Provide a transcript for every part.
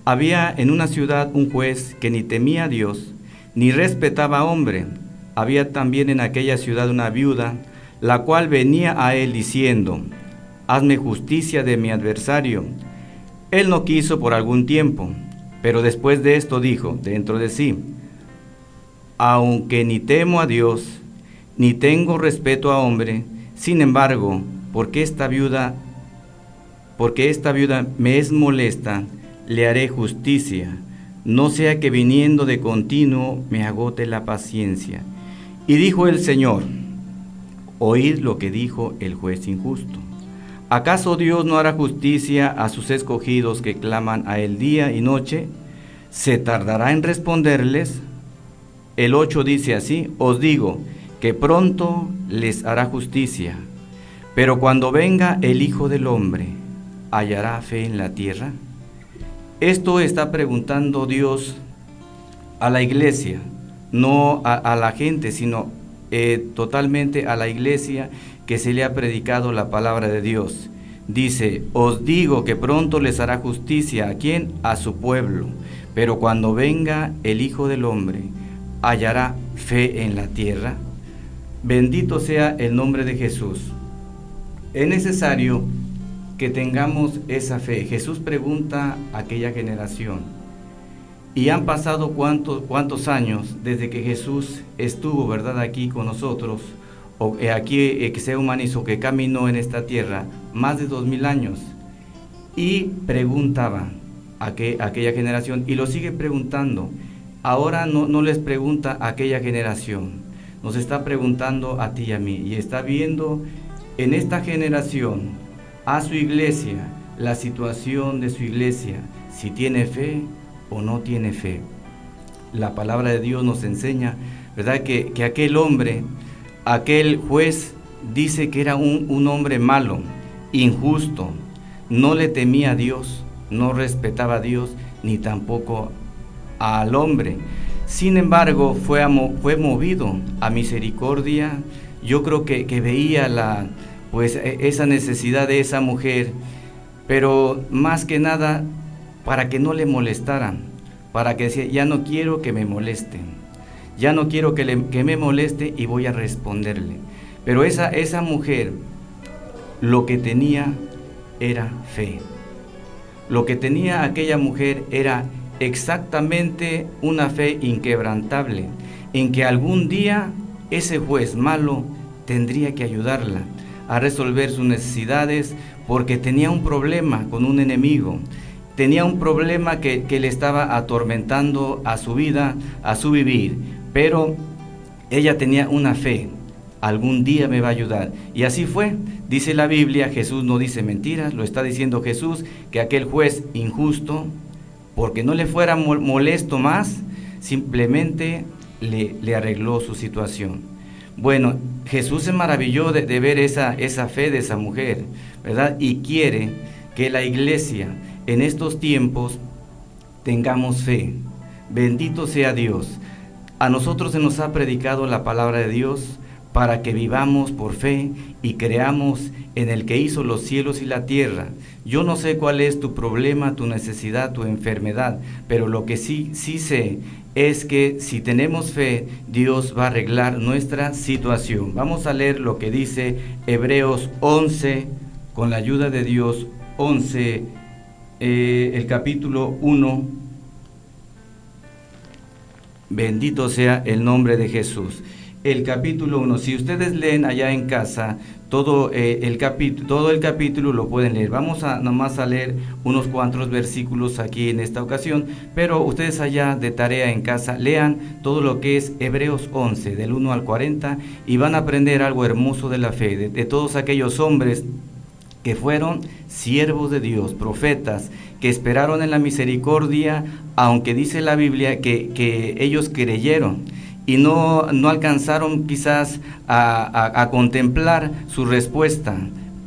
Había en una ciudad un juez que ni temía a Dios, ni respetaba a hombre. Había también en aquella ciudad una viuda, la cual venía a él diciendo: hazme justicia de mi adversario. Él no quiso por algún tiempo, pero después de esto dijo dentro de sí: aunque ni temo a Dios, ni tengo respeto a hombre, sin embargo, porque esta viuda me es molesta, le haré justicia, no sea que viniendo de continuo me agote la paciencia. Y dijo el Señor: oíd lo que dijo el juez injusto. ¿Acaso Dios no hará justicia a sus escogidos que claman a él día y noche? ¿Se tardará en responderles? El 8 dice así: os digo que pronto les hará justicia. Pero cuando venga el Hijo del Hombre, ¿hallará fe en la tierra? Esto está preguntando Dios a la iglesia, no a la gente, sino totalmente a la iglesia que se le ha predicado la palabra de Dios. Dice: os digo que pronto les hará justicia. ¿A quién? A su pueblo. Pero cuando venga el Hijo del Hombre, ¿hallará fe en la tierra? Bendito sea el nombre de Jesús. Es necesario que tengamos esa fe. Jesús pregunta a aquella generación. Y han pasado cuántos años desde que Jesús estuvo, ¿verdad?, aquí con nosotros, o aquí que se humanizó, que caminó en esta tierra, más de 2000 años. Y preguntaba a aquella generación, y lo sigue preguntando. Ahora no les pregunta a aquella generación, nos está preguntando a ti y a mí, y está viendo en esta generación a su iglesia, la situación de su iglesia, si tiene fe o no tiene fe. La palabra de Dios nos enseña, ¿verdad?, que aquel hombre, aquel juez, dice que era un hombre malo, injusto, no le temía a Dios, no respetaba a Dios, ni tampoco al hombre. Sin embargo, fue movido a misericordia. Yo creo que veía esa necesidad de esa mujer, pero más que nada para que no le molestaran, para que decía: ya no quiero que me molesten, ya no quiero que me moleste, y voy a responderle. Pero esa mujer, lo que tenía era fe. Lo que tenía aquella mujer era exactamente una fe inquebrantable, en que algún día ese juez malo tendría que ayudarla a resolver sus necesidades, porque tenía un problema con un enemigo, tenía un problema que le estaba atormentando a su vida, a su vivir, pero ella tenía una fe: algún día me va a ayudar. Y así fue. Dice la Biblia, Jesús no dice mentiras, lo está diciendo Jesús, que aquel juez injusto, porque no le fuera molesto más, simplemente le arregló su situación. Bueno, Jesús se maravilló de ver esa fe de esa mujer, ¿verdad? Y quiere que la iglesia en estos tiempos tengamos fe. Bendito sea Dios. A nosotros se nos ha predicado la palabra de Dios para que vivamos por fe y creamos en el que hizo los cielos y la tierra. Yo no sé cuál es tu problema, tu necesidad, tu enfermedad, pero lo que sí sé es que si tenemos fe, Dios va a arreglar nuestra situación. Vamos a leer lo que dice Hebreos 11, con la ayuda de Dios, 11, el capítulo 1. Bendito sea el nombre de Jesús. El capítulo 1, si ustedes leen allá en casa, todo el capítulo lo pueden leer. Vamos nomás a leer unos cuantos versículos aquí en esta ocasión, pero ustedes allá de tarea en casa, lean todo lo que es Hebreos 11, del 1 al 40, y van a aprender algo hermoso de la fe, de todos aquellos hombres que fueron siervos de Dios, profetas, que esperaron en la misericordia, aunque dice la Biblia que ellos creyeron, y no alcanzaron quizás a contemplar su respuesta,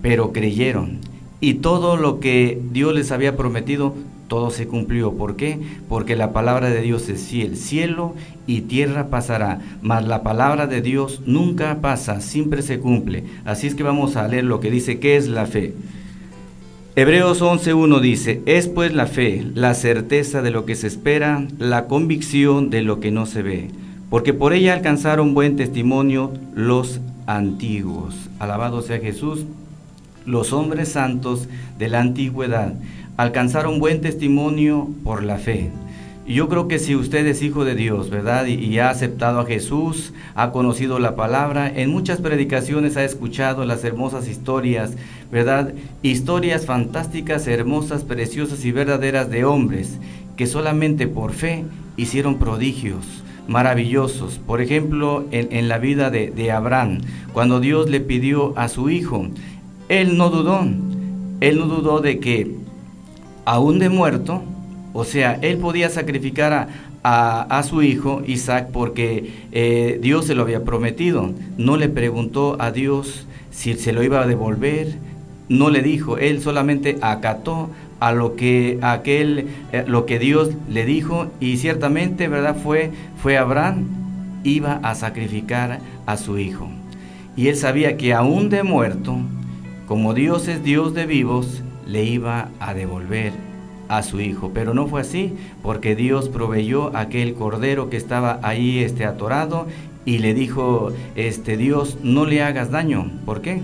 pero creyeron. Y todo lo que Dios les había prometido, todo se cumplió. ¿Por qué? Porque la palabra de Dios es fiel. Cielo y tierra pasará, mas la palabra de Dios nunca pasa, siempre se cumple. Así es que vamos a leer lo que dice, ¿qué es la fe? Hebreos 11:1 dice, es pues la fe, la certeza de lo que se espera, la convicción de lo que no se ve, porque por ella alcanzaron buen testimonio los antiguos. Alabado sea Jesús. Los hombres santos de la antigüedad alcanzaron buen testimonio por la fe. Y yo creo que si usted es hijo de Dios, ¿verdad? Y ha aceptado a Jesús, ha conocido la palabra, en muchas predicaciones ha escuchado las hermosas historias, ¿verdad? Historias fantásticas, hermosas, preciosas y verdaderas de hombres que solamente por fe hicieron prodigios maravillosos. Por ejemplo, en la vida de Abraham, cuando Dios le pidió a su hijo, él no dudó de que aún de muerto, o sea, él podía sacrificar a su hijo Isaac porque Dios se lo había prometido. No le preguntó a Dios si se lo iba a devolver, no le dijo, él solamente acató a lo que Dios le dijo, y ciertamente, ¿verdad? Fue Abraham, iba a sacrificar a su hijo. Y él sabía que aún de muerto, como Dios es Dios de vivos, le iba a devolver a su hijo. Pero no fue así, porque Dios proveyó aquel cordero que estaba ahí atorado, y le dijo, Dios, no le hagas daño. ¿Por qué?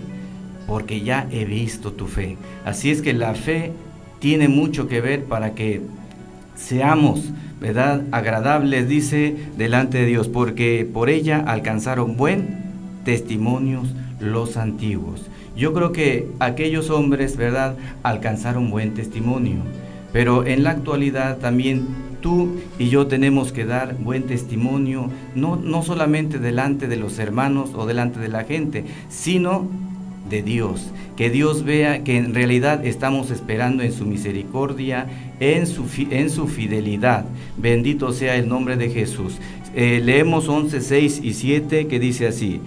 Porque ya he visto tu fe. Así es que la fe tiene mucho que ver para que seamos, ¿verdad?, agradables, dice, delante de Dios, porque por ella alcanzaron buen testimonios los antiguos. Yo creo que aquellos hombres, ¿verdad?, alcanzaron buen testimonio, pero en la actualidad también tú y yo tenemos que dar buen testimonio, no solamente delante de los hermanos o delante de la gente, sino de Dios, que Dios vea que en realidad estamos esperando en su misericordia, en su fidelidad. Bendito sea el nombre de Jesús. Leemos 11:6 y 7 que dice así: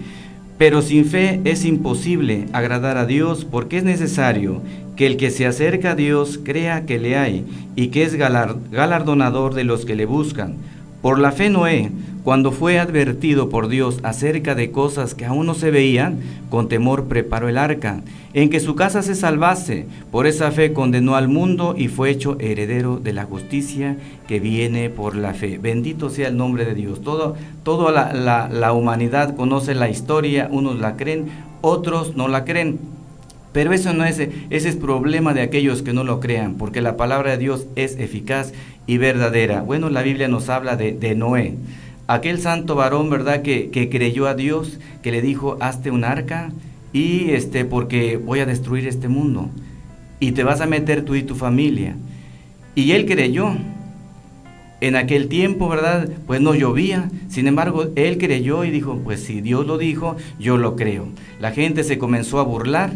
pero sin fe es imposible agradar a Dios, porque es necesario que el que se acerca a Dios crea que le hay y que es galardonador de los que le buscan. Por la fe Noé, cuando fue advertido por Dios acerca de cosas que aún no se veían, con temor preparó el arca, en que su casa se salvase. Por esa fe condenó al mundo y fue hecho heredero de la justicia que viene por la fe. Bendito sea el nombre de Dios. Toda la humanidad conoce la historia, unos la creen, otros no la creen. Pero ese es problema de aquellos que no lo crean, porque la palabra de Dios es eficaz y verdadera. Bueno, la Biblia nos habla de Noé, aquel santo varón, ¿verdad?, que creyó a Dios, que le dijo, hazte un arca, y porque voy a destruir este mundo, y te vas a meter tú y tu familia. Y él creyó. En aquel tiempo, ¿verdad?, pues no llovía, sin embargo, él creyó y dijo, pues si Dios lo dijo, yo lo creo. La gente se comenzó a burlar,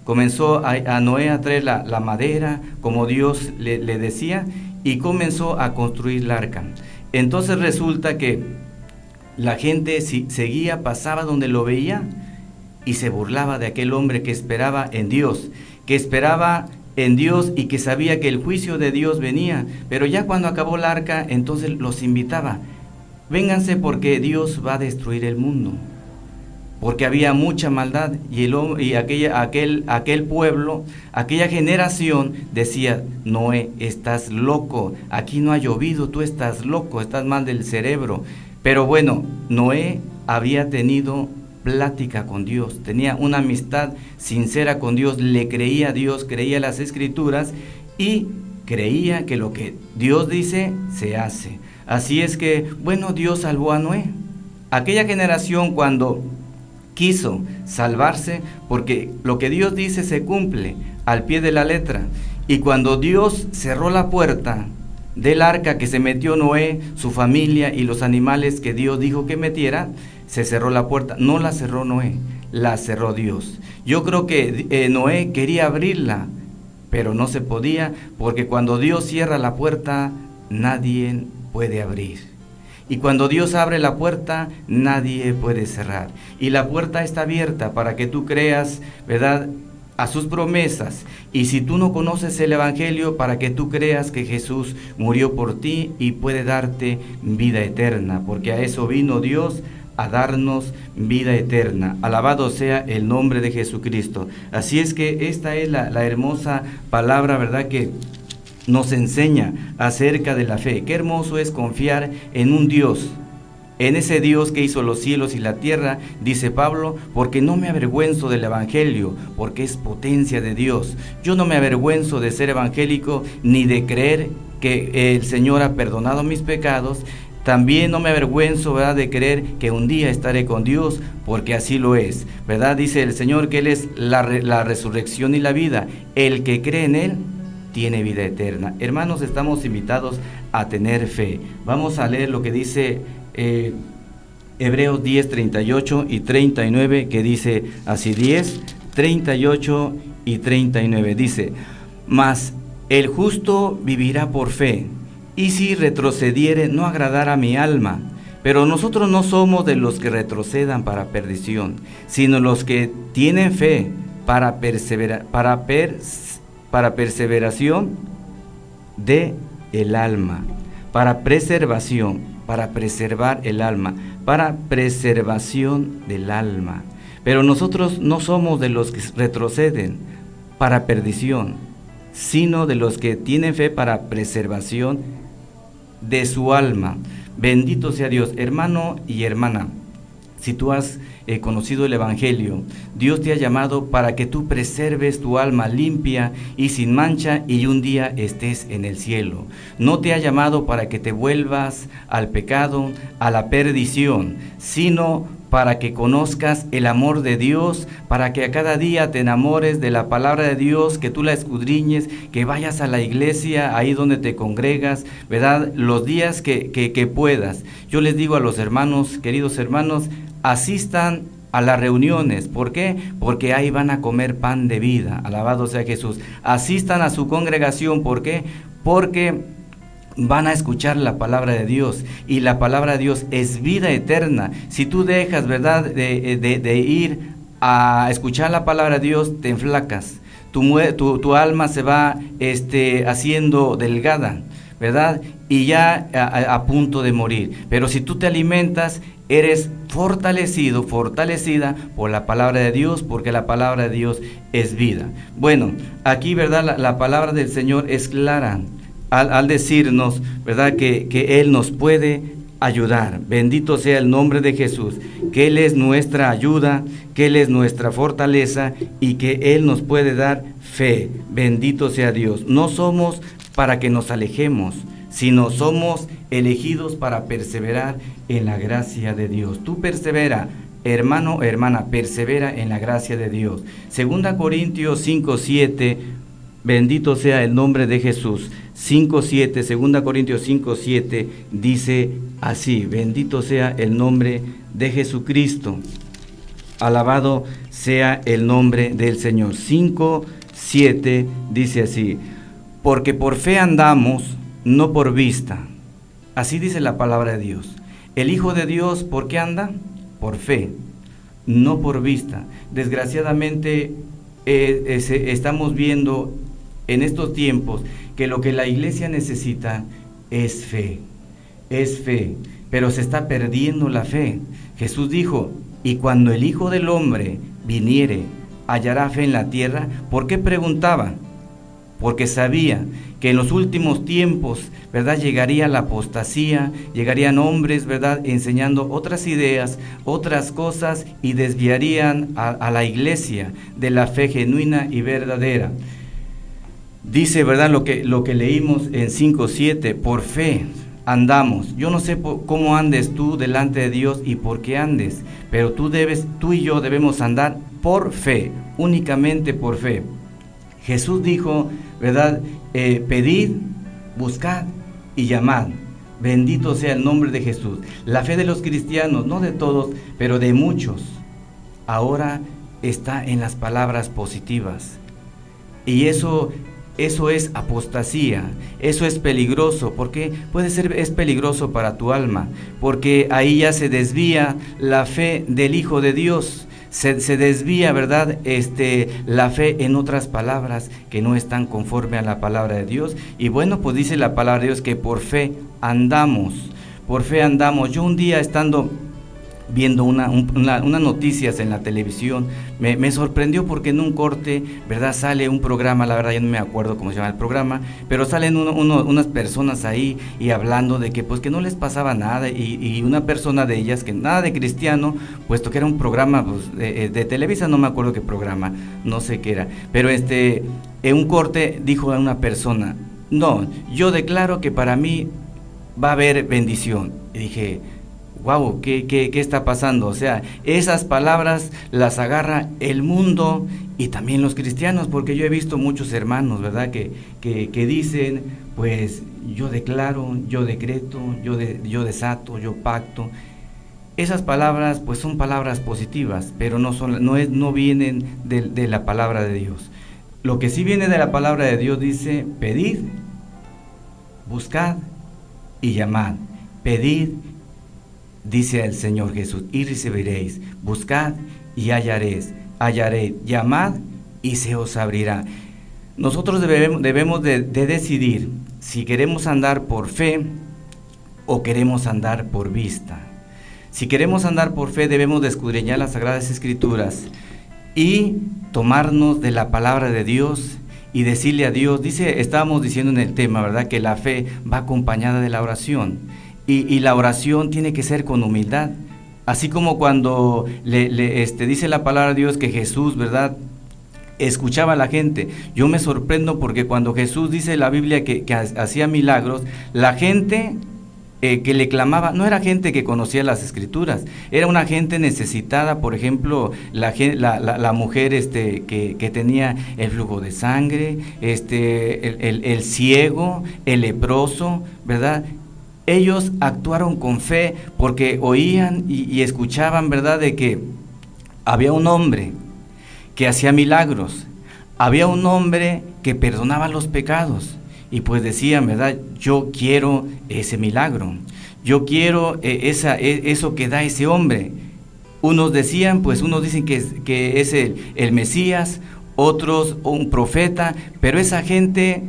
comenzó a Noé a traer la madera, como Dios le decía, y comenzó a construir la arca. Entonces resulta que la gente seguía, pasaba donde lo veía, y se burlaba de aquel hombre que esperaba en Dios, y que sabía que el juicio de Dios venía. Pero ya cuando acabó la arca, entonces los invitaba, vénganse porque Dios va a destruir el mundo. Porque había mucha maldad, y aquel pueblo, aquella generación decía, Noé, estás loco, aquí no ha llovido, tú estás loco, estás mal del cerebro. Pero bueno, Noé había tenido plática con Dios, tenía una amistad sincera con Dios, le creía a Dios, creía las Escrituras y creía que lo que Dios dice se hace. Así es que, bueno, Dios salvó a Noé. Aquella generación, cuando quiso salvarse, porque lo que Dios dice se cumple al pie de la letra, y cuando Dios cerró la puerta del arca, que se metió Noé, su familia y los animales que Dios dijo que metiera, se cerró la puerta. No la cerró Noé, la cerró Dios. Yo creo que Noé quería abrirla, pero no se podía, porque cuando Dios cierra la puerta, nadie puede abrir. Y cuando Dios abre la puerta, nadie puede cerrar. Y la puerta está abierta para que tú creas, ¿verdad?, a sus promesas. Y si tú no conoces el Evangelio, para que tú creas que Jesús murió por ti y puede darte vida eterna. Porque a eso vino Dios, a darnos vida eterna. Alabado sea el nombre de Jesucristo. Así es que esta es la hermosa palabra, ¿verdad?, que nos enseña acerca de la fe. Qué hermoso es confiar en un Dios, en ese Dios que hizo los cielos y la tierra, dice Pablo, porque no me avergüenzo del evangelio, porque es potencia de Dios. Yo no me avergüenzo de ser evangélico, ni de creer que el Señor ha perdonado mis pecados. También no me avergüenzo, ¿verdad?, de creer que un día estaré con Dios, porque así lo es, ¿verdad? Dice el Señor que Él es la resurrección y la vida. El que cree en Él tiene vida eterna. Hermanos, estamos invitados a tener fe. Vamos a leer lo que dice Hebreos 10, 38 y 39, que dice así: 10, 38 y 39. Dice: mas el justo vivirá por fe, y si retrocediere no agradará a mi alma. Pero nosotros no somos de los que retrocedan para perdición, sino los que tienen fe para perseveración de el alma, para preservación, para preservar el alma, para preservación del alma. Pero nosotros no somos de los que retroceden para perdición, sino de los que tienen fe para preservación de su alma. Bendito sea Dios. Hermano y hermana, si tú has conocido el Evangelio, Dios te ha llamado para que tú preserves tu alma limpia y sin mancha, y un día estés en el cielo. No te ha llamado para que te vuelvas al pecado, a la perdición, sino para que conozcas el amor de Dios, para que a cada día te enamores de la palabra de Dios, que tú la escudriñes, que vayas a la iglesia, ahí donde te congregas, ¿verdad?, los días que puedas. Yo les digo a los hermanos, queridos hermanos, asistan a las reuniones. ¿Por qué? Porque ahí van a comer pan de vida. Alabado sea Jesús. Asistan a su congregación. ¿Por qué? Porque van a escuchar la palabra de Dios, y la palabra de Dios es vida eterna. Si tú dejas, ¿verdad?, de ir a escuchar la palabra de Dios, te enflacas. Tu alma se va haciendo delgada, ¿verdad?, y ya a punto de morir. Pero si tú te alimentas, eres fortalecido, fortalecida por la palabra de Dios, porque la palabra de Dios es vida. Bueno, aquí, ¿verdad?, la palabra del Señor es clara al decirnos, ¿verdad?, que Él nos puede ayudar. Bendito sea el nombre de Jesús, que Él es nuestra ayuda, que Él es nuestra fortaleza, y que Él nos puede dar fe. Bendito sea Dios. No somos para que nos alejemos, sino somos elegidos para perseverar en la gracia de Dios. Tú persevera, hermano, hermana, persevera en la gracia de Dios. 2 Corintios 5:7, bendito sea el nombre de Jesús. 5:7, 2 Corintios 5:7 dice así: bendito sea el nombre de Jesucristo. Alabado sea el nombre del Señor. 5:7 dice así: porque por fe andamos, no por vista. Así dice la palabra de Dios. El Hijo de Dios, ¿por qué anda? Por fe, no por vista. Desgraciadamente estamos viendo en estos tiempos que lo que la iglesia necesita es fe, pero se está perdiendo la fe. Jesús dijo: y cuando el Hijo del Hombre viniere, ¿hallará fe en la tierra? ¿Por qué preguntaba? Porque sabía que en los últimos tiempos, ¿verdad?, llegaría la apostasía, llegarían hombres, ¿verdad?, enseñando otras ideas, otras cosas, y desviarían a la iglesia de la fe genuina y verdadera. Dice, ¿verdad?, lo que leímos en 5:7, por fe andamos. Yo no sé cómo andes tú delante de Dios y por qué andes, pero tú y yo debemos andar por fe, únicamente por fe. Jesús dijo, ¿verdad?, pedid, buscad y llamad. Bendito sea el nombre de Jesús. La fe de los cristianos, no de todos, pero de muchos, ahora está en las palabras positivas. Y eso es apostasía, eso es peligroso. ¿Por qué? Es peligroso para tu alma, porque ahí ya se desvía la fe del Hijo de Dios. Se desvía, ¿verdad?, la fe en otras palabras que no están conforme a la palabra de Dios. Y bueno, pues dice la palabra de Dios que por fe andamos, por fe andamos. Yo un día estando viendo unas noticias en la televisión, me sorprendió porque en un corte, ¿verdad? Sale un programa, la verdad ya no me acuerdo cómo se llama el programa, pero salen unas personas ahí y hablando de que pues que no les pasaba nada, y una persona de ellas, que nada de cristiano, puesto que era un programa pues, de Televisa, no me acuerdo qué programa, no sé qué era, pero en un corte dijo a una persona: no, yo declaro que para mí va a haber bendición. Y dije: wow, ¿qué está pasando? O sea, esas palabras las agarra el mundo y también los cristianos, porque yo he visto muchos hermanos, ¿verdad? Que dicen, pues yo declaro, yo decreto, yo desato, yo pacto. Esas palabras pues son palabras positivas, pero no vienen de la palabra de Dios. Lo que sí viene de la palabra de Dios dice: pedid, buscad y llamad. Pedid, dice el Señor Jesús, y recibiréis. Buscad y hallaréis. Llamad y se os abrirá. Nosotros debemos de decidir si queremos andar por fe o queremos andar por vista. Si queremos andar por fe, debemos de escudriñar las Sagradas Escrituras y tomarnos de la palabra de Dios y decirle a Dios. Estábamos diciendo en el tema, ¿verdad?, que la fe va acompañada de la oración. Y la oración tiene que ser con humildad, así como cuando dice la palabra de Dios que Jesús, ¿verdad?, escuchaba a la gente. Yo me sorprendo porque cuando Jesús dice en la Biblia que hacía milagros, la gente que le clamaba no era gente que conocía las Escrituras, era una gente necesitada. Por ejemplo, la mujer que tenía el flujo de sangre, el ciego, el leproso, ¿verdad? Ellos actuaron con fe porque oían y escuchaban, ¿verdad?, de que había un hombre que hacía milagros, había un hombre que perdonaba los pecados, y pues decían, ¿verdad?, yo quiero ese milagro, yo quiero eso que da ese hombre. Unos dicen que es el Mesías, otros un profeta, pero esa gente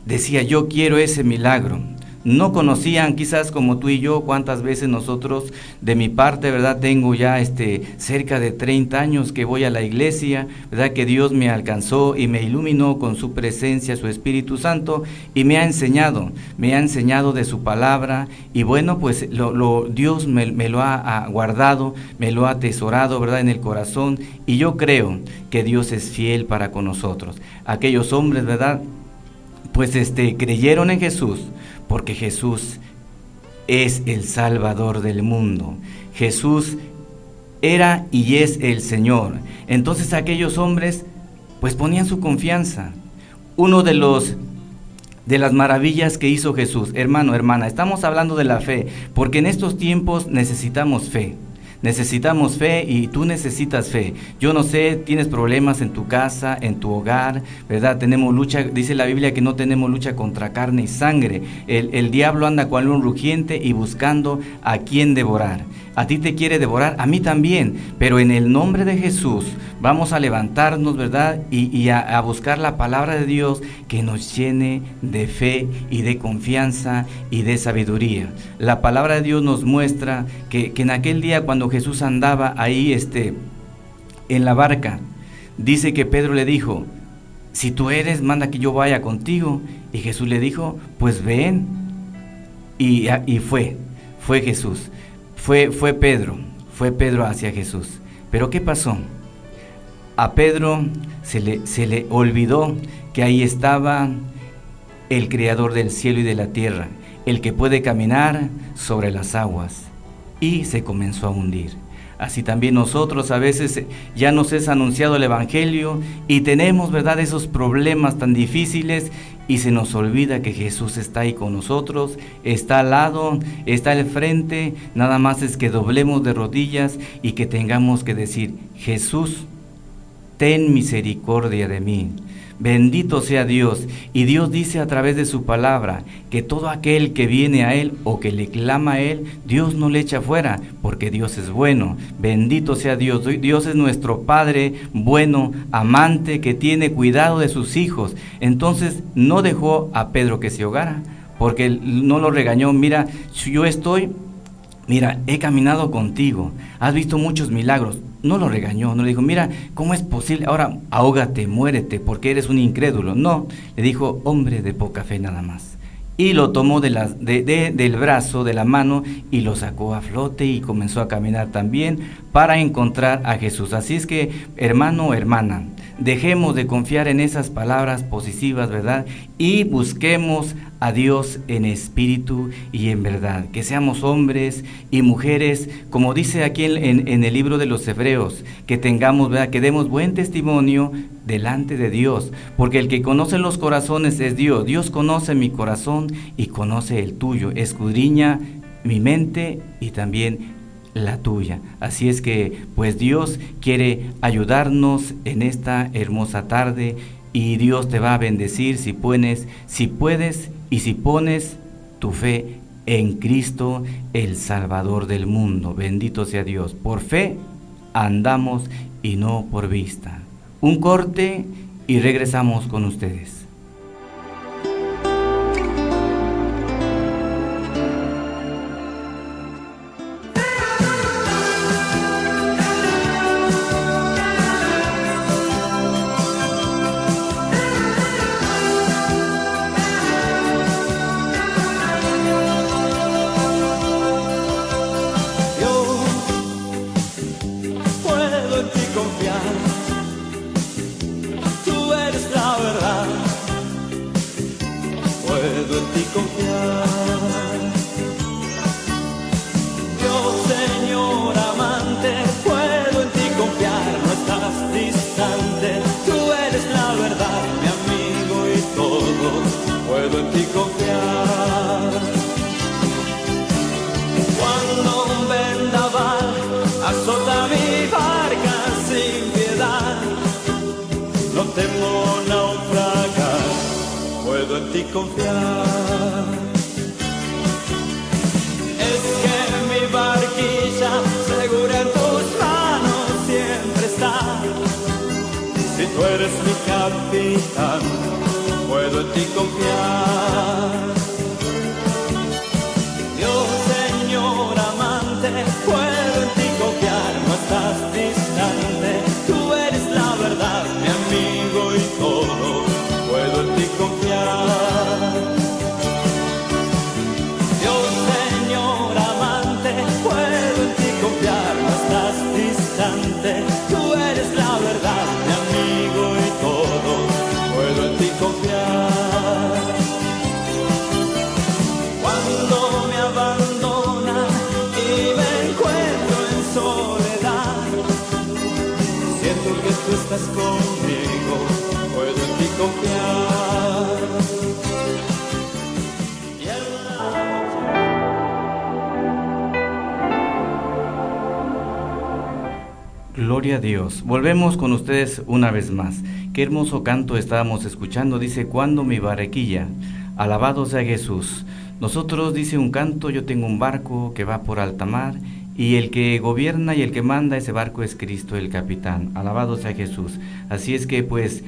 decía: yo quiero ese milagro. No conocían, quizás como tú y yo, cuántas veces nosotros, de mi parte, ¿verdad?, tengo ya cerca de 30 años que voy a la iglesia, ¿verdad?, que Dios me alcanzó y me iluminó con su presencia, su Espíritu Santo, y me ha enseñado de su palabra, y bueno, pues Dios me lo ha guardado, me lo ha atesorado, ¿verdad?, en el corazón, y yo creo que Dios es fiel para con nosotros. Aquellos hombres, ¿verdad?, pues creyeron en Jesús, porque Jesús es el Salvador del mundo. Jesús era y es el Señor. Entonces aquellos hombres pues ponían su confianza. Uno de las maravillas que hizo Jesús, hermano, hermana, estamos hablando de la fe, porque en estos tiempos necesitamos fe. Necesitamos fe y tú necesitas fe. Yo no sé, tienes problemas en tu casa, en tu hogar, ¿verdad? Tenemos lucha, dice la Biblia que no tenemos lucha contra carne y sangre. El diablo anda cual un rugiente y buscando a quien devorar. A ti te quiere devorar, a mí también, pero en el nombre de Jesús vamos a levantarnos, ¿verdad? Y a buscar la palabra de Dios que nos llene de fe y de confianza y de sabiduría. La palabra de Dios nos muestra que en aquel día cuando Jesús andaba ahí en la barca, dice que Pedro le dijo: si tú eres, manda que yo vaya contigo. Y Jesús le dijo: pues ven. Y fue Jesús. Fue Pedro hacia Jesús. Pero ¿qué pasó? A Pedro se le olvidó que ahí estaba el Creador del cielo y de la tierra, el que puede caminar sobre las aguas, y se comenzó a hundir. Así también nosotros a veces ya nos es anunciado el Evangelio y tenemos, ¿verdad?, esos problemas tan difíciles, y se nos olvida que Jesús está ahí con nosotros, está al lado, está al frente. Nada más es que doblemos de rodillas y que tengamos que decir: Jesús, ten misericordia de mí. Bendito sea Dios. Y Dios dice a través de su palabra que todo aquel que viene a Él o que le clama a Él, Dios no le echa fuera, porque Dios es bueno. Bendito sea Dios. Dios es nuestro Padre bueno, amante, que tiene cuidado de sus hijos. Entonces no dejó a Pedro que se ahogara, porque no lo regañó. Mira, yo estoy mira, he caminado contigo, has visto muchos milagros. No lo regañó, no le dijo, mira, ¿cómo es posible? Ahora ahógate, muérete, porque eres un incrédulo. No, le dijo, hombre de poca fe nada más. Y lo tomó del brazo, de la mano, y lo sacó a flote y comenzó a caminar también para encontrar a Jesús. Así es que, hermano o hermana, dejemos de confiar en esas palabras posesivas, ¿verdad? Y busquemos a Dios en espíritu y en verdad. Que seamos hombres y mujeres, como dice aquí en el libro de los Hebreos, que tengamos, ¿verdad? Que demos buen testimonio delante de Dios, porque el que conoce los corazones es Dios. Dios conoce mi corazón y conoce el tuyo, escudriña mi mente y también la tuya. Así es que, pues Dios quiere ayudarnos en esta hermosa tarde, y Dios te va a bendecir si puedes y si pones tu fe en Cristo, el Salvador del mundo. Bendito sea Dios. Por fe andamos y no por vista. Un corte y regresamos con ustedes. Temo naufragar, puedo en ti confiar. Es que mi barquilla segura en tus manos siempre está. Si tú eres mi capitán, puedo en ti confiar. Dios, Señor amante, puedo en ti confiar, no estás distante. Tú eres la verdad, mi amigo y todo, puedo en ti confiar. Dios, Señor amante, puedo en ti confiar, no estás distante. Tú eres la verdad, mi amigo y todo, puedo en ti confiar. Cuando me abandona y me encuentro en soledad, siento que tú estás conmigo, puedo en ti confiar. Y en Gloria a Dios. Volvemos con ustedes una vez más. Qué hermoso canto estábamos escuchando. Dice, cuando mi barquilla, alabado sea Jesús. Nosotros, dice un canto, yo tengo un barco que va por alta mar, y el que gobierna y el que manda ese barco es Cristo el capitán. Alabado sea Jesús. Así es que, pues,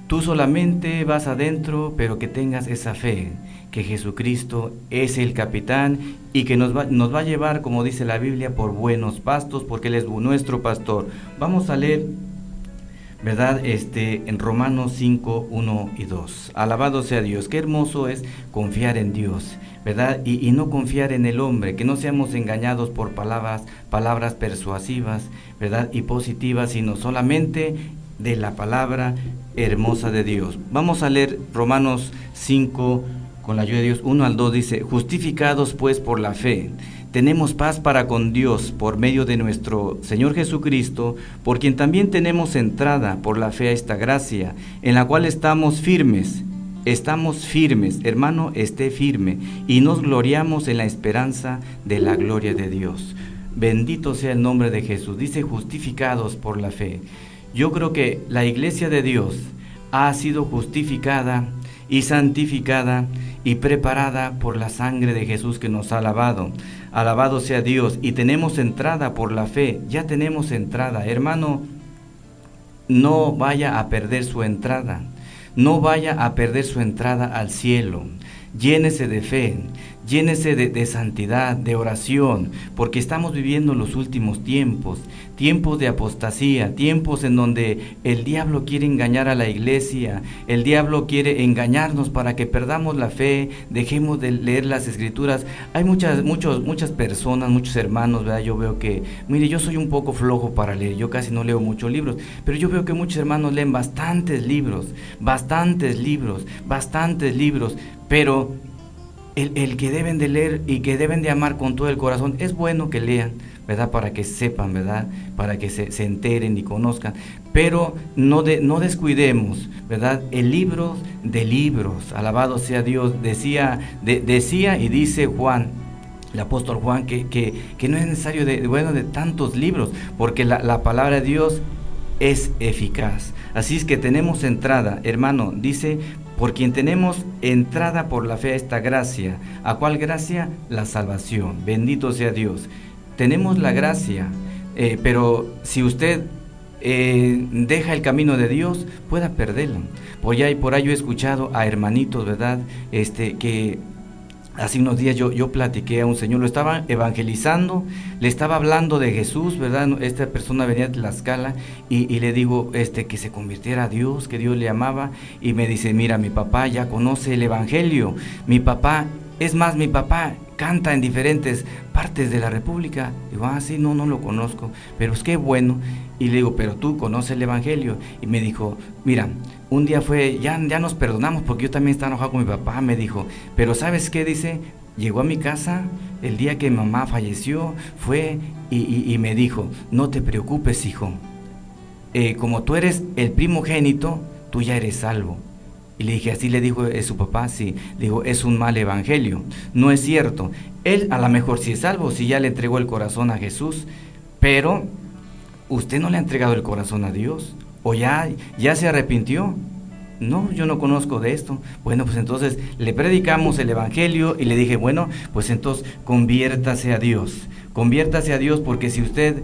tú solamente vas adentro, pero que tengas esa fe, que Jesucristo es el capitán y que nos va a llevar, como dice la Biblia, por buenos pastos, porque Él es nuestro pastor. Vamos a leer, ¿verdad? En Romanos 5, 1 y 2. Alabado sea Dios. Qué hermoso es confiar en Dios, ¿verdad? Y no confiar en el hombre, que no seamos engañados por palabras persuasivas, ¿verdad? Y positivas, sino solamente de la palabra hermosa de Dios. Vamos a leer Romanos 5, con la ayuda de Dios, 1 al 2, dice, justificados pues por la fe, tenemos paz para con Dios por medio de nuestro Señor Jesucristo, por quien también tenemos entrada por la fe a esta gracia, en la cual estamos firmes, hermano, esté firme, y nos gloriamos en la esperanza de la gloria de Dios. Bendito sea el nombre de Jesús. Dice justificados por la fe. Yo creo que la iglesia de Dios ha sido justificada y santificada y preparada por la sangre de Jesús que nos ha lavado. Alabado sea Dios. Y tenemos entrada por la fe. Ya tenemos entrada. Hermano, no vaya a perder su entrada. No vaya a perder su entrada al cielo. llénese de fe, llénese de santidad, de oración, porque estamos viviendo los últimos tiempos, tiempos de apostasía, tiempos en donde el diablo quiere engañar a la iglesia, el diablo quiere engañarnos para que perdamos la fe, dejemos de leer las escrituras. Hay muchas personas, muchos hermanos, ¿verdad? Yo veo que, mire, yo soy un poco flojo para leer, yo casi no leo muchos libros, pero yo veo que muchos hermanos leen bastantes libros, pero el que deben de leer y que deben de amar con todo el corazón, es bueno que lean, ¿verdad? Para que sepan, ¿verdad? Para que se enteren y conozcan, pero no descuidemos, ¿verdad? El libro de libros, alabado sea Dios. Decía y dice Juan, el apóstol Juan, que no es necesario de tantos libros, porque la palabra de Dios es eficaz. Así es que tenemos entrada, hermano, dice, por quien tenemos entrada por la fe a esta gracia. ¿A cuál gracia? La salvación. Bendito sea Dios. Tenemos la gracia, pero si usted deja el camino de Dios, pueda perderlo. Por ahí yo he escuchado a hermanitos, ¿verdad? Que hace unos días yo platiqué a un señor, lo estaba evangelizando, le estaba hablando de Jesús, ¿verdad? Esta persona venía de Tlaxcala y le digo que se convirtiera a Dios, que Dios le amaba, y me dice, mira, mi papá ya conoce el evangelio, mi papá canta en diferentes partes de la República. Digo, sí, no lo conozco, pero es que bueno. Y le digo, pero tú conoces el evangelio. Y me dijo, mira, un día ya nos perdonamos porque yo también estaba enojado con mi papá, me dijo, pero ¿sabes qué? Dice, llegó a mi casa el día que mi mamá falleció, fue y me dijo, no te preocupes, hijo, como tú eres el primogénito, tú ya eres salvo. Y le dije, así le dijo su papá, sí. Le digo, es un mal evangelio, no es cierto. Él a lo mejor sí es salvo, si ya le entregó el corazón a Jesús, pero usted no le ha entregado el corazón a Dios, o ya se arrepintió. No, yo no conozco de esto. Bueno, pues entonces le predicamos el evangelio y le dije, bueno, pues entonces conviértase a Dios, porque si usted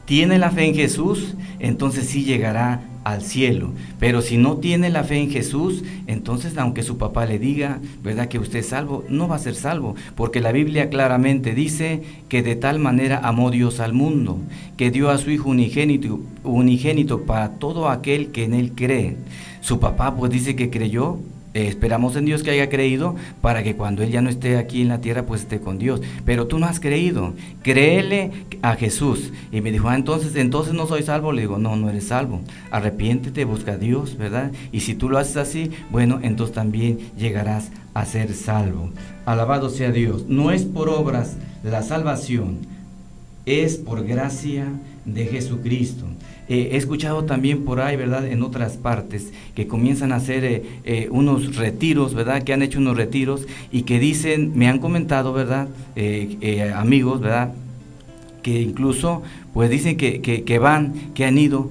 tiene la fe en Jesús, entonces sí llegará al cielo. Pero si no tiene la fe en Jesús, entonces aunque su papá le diga, ¿verdad?, que usted es salvo, no va a ser salvo, porque la Biblia claramente dice que de tal manera amó Dios al mundo, que dio a su Hijo unigénito para todo aquel que en Él cree. Su papá pues dice que creyó. Esperamos en Dios que haya creído para que cuando Él ya no esté aquí en la tierra, pues esté con Dios. Pero tú no has creído, créele a Jesús. Y me dijo, entonces no soy salvo. Le digo, no eres salvo. Arrepiéntete, busca a Dios, ¿verdad? Y si tú lo haces así, bueno, entonces también llegarás a ser salvo. Alabado sea Dios. No es por obras la salvación, es por gracia de Jesucristo. He escuchado también por ahí, ¿verdad?, en otras partes, que comienzan a hacer unos retiros, ¿verdad?, que han hecho unos retiros y que dicen, me han comentado, ¿verdad?, amigos, ¿verdad?, que incluso pues dicen que han ido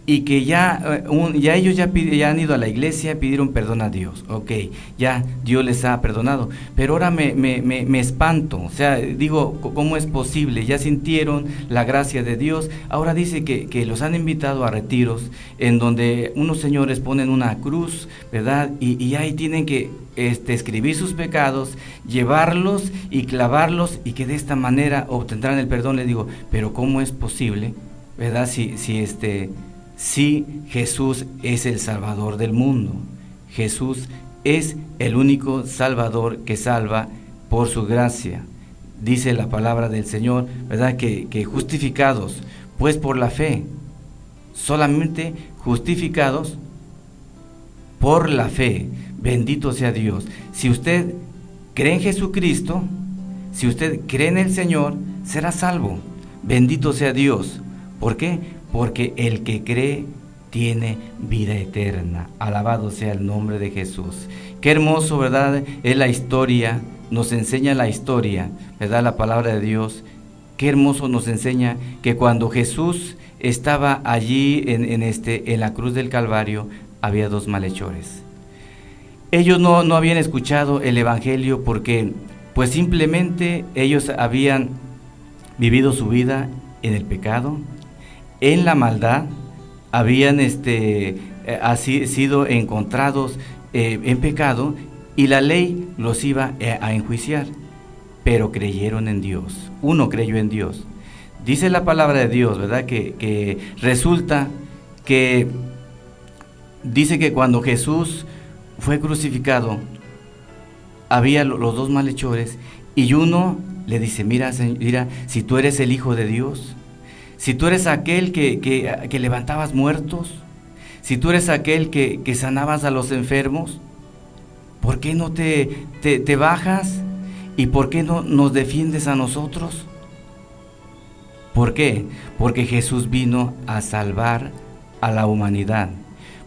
y que ya ellos ya han ido a la iglesia, pidieron perdón a Dios, ok, ya Dios les ha perdonado, pero ahora me espanto, o sea, digo, ¿cómo es posible? Ya sintieron la gracia de Dios, ahora dice que los han invitado a retiros, en donde unos señores ponen una cruz, ¿verdad?, y ahí tienen que escribir sus pecados, llevarlos y clavarlos, y que de esta manera obtendrán el perdón. Les digo, pero ¿cómo es posible, verdad, si Jesús es el Salvador del mundo? Jesús es el único Salvador que salva por su gracia. Dice la palabra del Señor, ¿verdad?, que justificados pues por la fe, solamente justificados por la fe. Bendito sea Dios. Si usted cree en Jesucristo, si usted cree en el Señor, será salvo. Bendito sea Dios. ¿Por qué? Porque el que cree tiene vida eterna. Alabado sea el nombre de Jesús. Qué hermoso, ¿verdad?, es la historia, nos enseña la historia, ¿verdad?, la palabra de Dios. Qué hermoso nos enseña que cuando Jesús estaba allí en la cruz del Calvario, había dos malhechores. Ellos no habían escuchado el evangelio porque pues simplemente ellos habían vivido su vida en el pecado, en la maldad, habían sido encontrados en pecado, y la ley los iba a enjuiciar, pero creyeron en Dios. Uno creyó en Dios. Dice la palabra de Dios, ¿verdad? Que resulta que dice que cuando Jesús fue crucificado, había los dos malhechores, y uno le dice, mira, si tú eres el Hijo de Dios, si tú eres aquel que levantabas muertos, si tú eres aquel que sanabas a los enfermos, ¿por qué no te bajas? ¿Y por qué no nos defiendes a nosotros? ¿Por qué? Porque Jesús vino a salvar a la humanidad.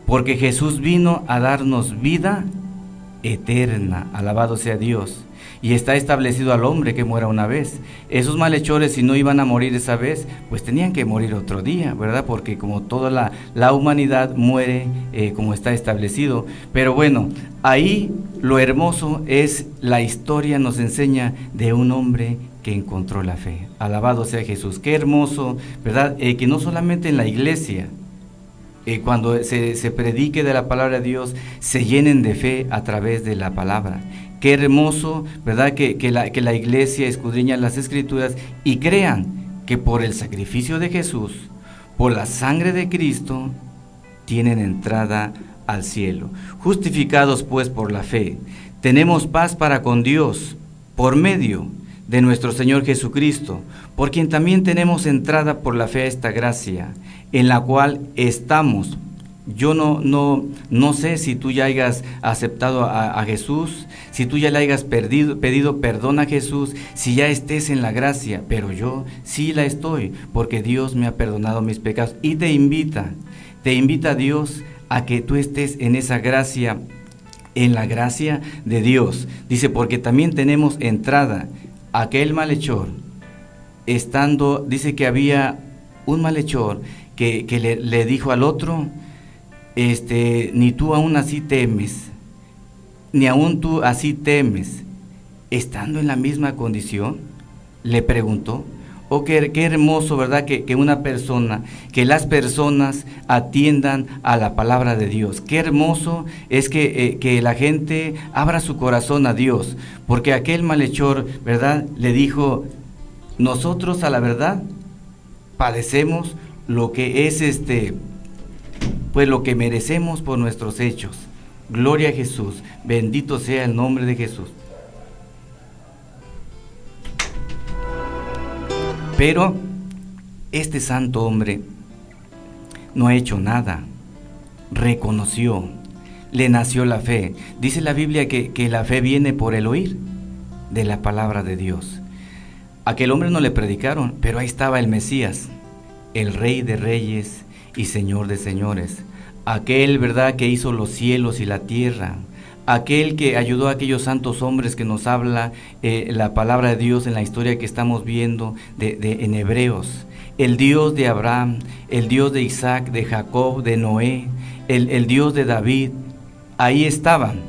Porque Jesús vino a darnos vida eterna. Alabado sea Dios. Y está establecido al hombre que muera una vez. Esos malhechores, si no iban a morir esa vez, pues tenían que morir otro día, ¿verdad? Porque como toda la humanidad muere como está establecido. Pero bueno, ahí lo hermoso es la historia, nos enseña de un hombre que encontró la fe. Alabado sea Jesús. Qué hermoso, ¿verdad? Que no solamente en la iglesia, cuando se predique de la palabra de Dios, se llenen de fe a través de la palabra. Qué hermoso, ¿verdad? Que la iglesia escudriña las Escrituras y crean que por el sacrificio de Jesús, por la sangre de Cristo, tienen entrada al cielo. Justificados pues por la fe, tenemos paz para con Dios por medio de nuestro Señor Jesucristo, por quien también tenemos entrada por la fe a esta gracia, en la cual estamos. Yo no sé si tú ya hayas aceptado a Jesús, si tú ya le hayas pedido perdón a Jesús, si ya estés en la gracia, pero yo sí la estoy, porque Dios me ha perdonado mis pecados. Y te invita a Dios a que tú estés en esa gracia, en la gracia de Dios. Dice, porque también tenemos entrada. Aquel malhechor, dice que había un malhechor que le dijo al otro, ni tú aún así temes, ni aún tú así temes, estando en la misma condición, le preguntó. Oh, qué hermoso, ¿verdad? Que una persona, que las personas atiendan a la palabra de Dios. Qué hermoso es que la gente abra su corazón a Dios, porque aquel malhechor, ¿verdad? Le dijo, nosotros a la verdad padecemos lo que es pues lo que merecemos por nuestros hechos. Gloria a Jesús, bendito sea el nombre de Jesús. Pero este santo hombre no ha hecho nada, reconoció, le nació la fe. Dice la Biblia que la fe viene por el oír de la palabra de Dios. Aquel hombre no le predicaron, pero ahí estaba el Mesías, el Rey de Reyes y Señor de Señores. Aquel, ¿verdad?, que hizo los cielos y la tierra. Aquel que ayudó a aquellos santos hombres que nos habla la palabra de Dios en la historia que estamos viendo en Hebreos. El Dios de Abraham, el Dios de Isaac, de Jacob, de Noé, el Dios de David, ahí estaban.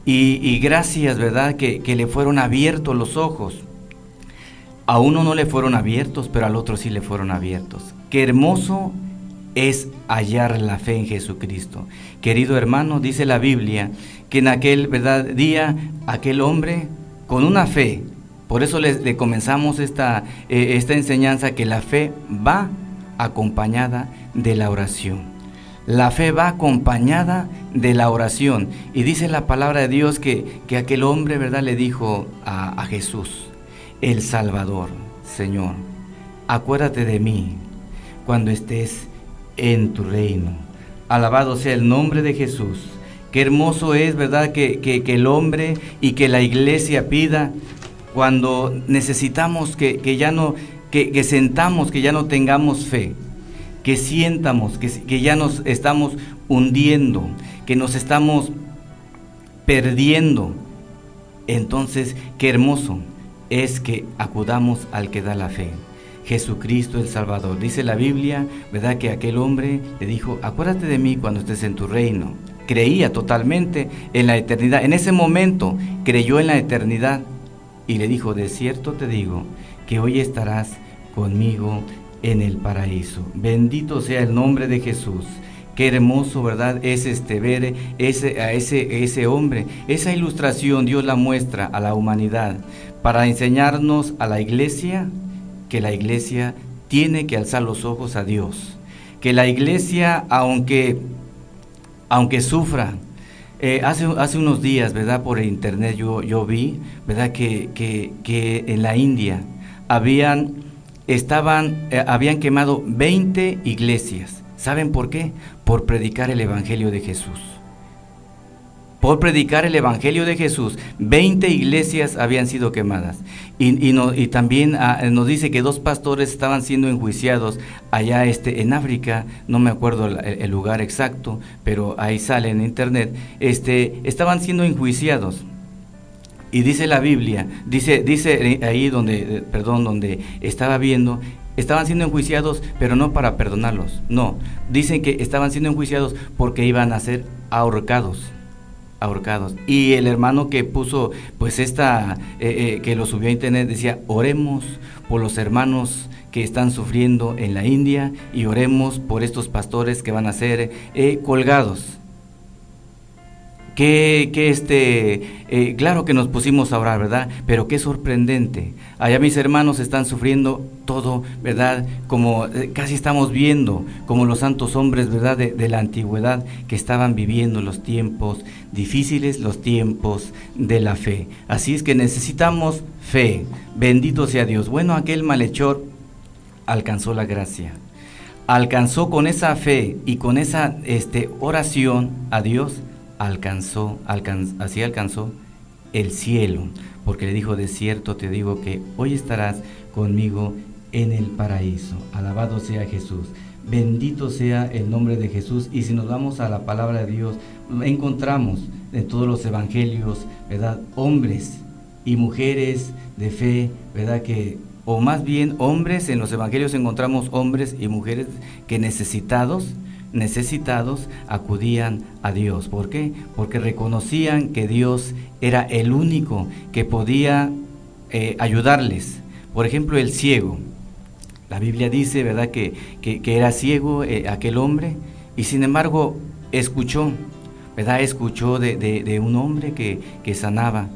Y gracias, ¿verdad?, que le fueron abiertos los ojos. A uno no le fueron abiertos, pero al otro sí le fueron abiertos. Qué hermoso es hallar la fe en Jesucristo. Querido hermano, dice la Biblia que en aquel, ¿verdad?, día, aquel hombre con una fe, por eso le comenzamos esta enseñanza, que la fe va acompañada de la oración. La fe va acompañada de la oración. Y dice la palabra de Dios que aquel hombre, ¿verdad?, le dijo a Jesús, el Salvador, Señor, acuérdate de mí cuando estés en tu reino. Alabado sea el nombre de Jesús. Qué hermoso es, ¿verdad?, que el hombre y que la iglesia pida cuando necesitamos que ya no, que sentamos, que ya no tengamos fe, que sientamos que ya nos estamos hundiendo, que nos estamos perdiendo. Entonces, qué hermoso es que acudamos al que da la fe, Jesucristo el Salvador. Dice la Biblia, ¿verdad?, que aquel hombre le dijo, acuérdate de mí cuando estés en tu reino. Creía totalmente en la eternidad. En ese momento creyó en la eternidad y le dijo, de cierto te digo que hoy estarás conmigo en el paraíso. Bendito sea el nombre de Jesús. Qué hermoso, ¿verdad? Es ver a ese hombre. Esa ilustración Dios la muestra a la humanidad para enseñarnos a la iglesia que la iglesia tiene que alzar los ojos a Dios. Que la iglesia, aunque sufra, hace unos días, ¿verdad? Por internet yo vi, ¿verdad? Que en la India habían quemado 20 iglesias. ¿Saben por qué? Por predicar el Evangelio de Jesús. Por predicar el Evangelio de Jesús, 20 iglesias habían sido quemadas. Y también nos dice que 2 pastores estaban siendo enjuiciados allá en África, no me acuerdo el lugar exacto, pero ahí sale en internet, estaban siendo enjuiciados. Y dice la Biblia, dice ahí donde estaba viendo, estaban siendo enjuiciados, pero no para perdonarlos, no, dicen que estaban siendo enjuiciados porque iban a ser ahorcados. Y el hermano que puso pues que lo subió a internet decía: oremos por los hermanos que están sufriendo en la India y oremos por estos pastores que van a ser colgados. Claro que nos pusimos a orar, ¿verdad? Pero qué sorprendente. Allá mis hermanos están sufriendo todo, ¿verdad? Como casi estamos viendo, como los santos hombres, ¿verdad? De la antigüedad que estaban viviendo los tiempos difíciles, los tiempos de la fe. Así es que necesitamos fe. Bendito sea Dios. Bueno, aquel malhechor alcanzó la gracia. Alcanzó con esa fe y con esa oración a Dios. Así alcanzó el cielo, porque le dijo: de cierto te digo que hoy estarás conmigo en el paraíso. Alabado sea Jesús, bendito sea el nombre de Jesús. Y si nos vamos a la palabra de Dios, encontramos en todos los evangelios, ¿verdad?, hombres y mujeres de fe, ¿verdad?, o más bien hombres, en los evangelios encontramos hombres y mujeres que necesitados acudían a Dios. ¿Por qué? Porque reconocían que Dios era el único que podía ayudarles. Por ejemplo, el ciego. La Biblia dice, ¿verdad?, que era ciego aquel hombre, y sin embargo escuchó, ¿verdad? Escuchó de un hombre que sanaba.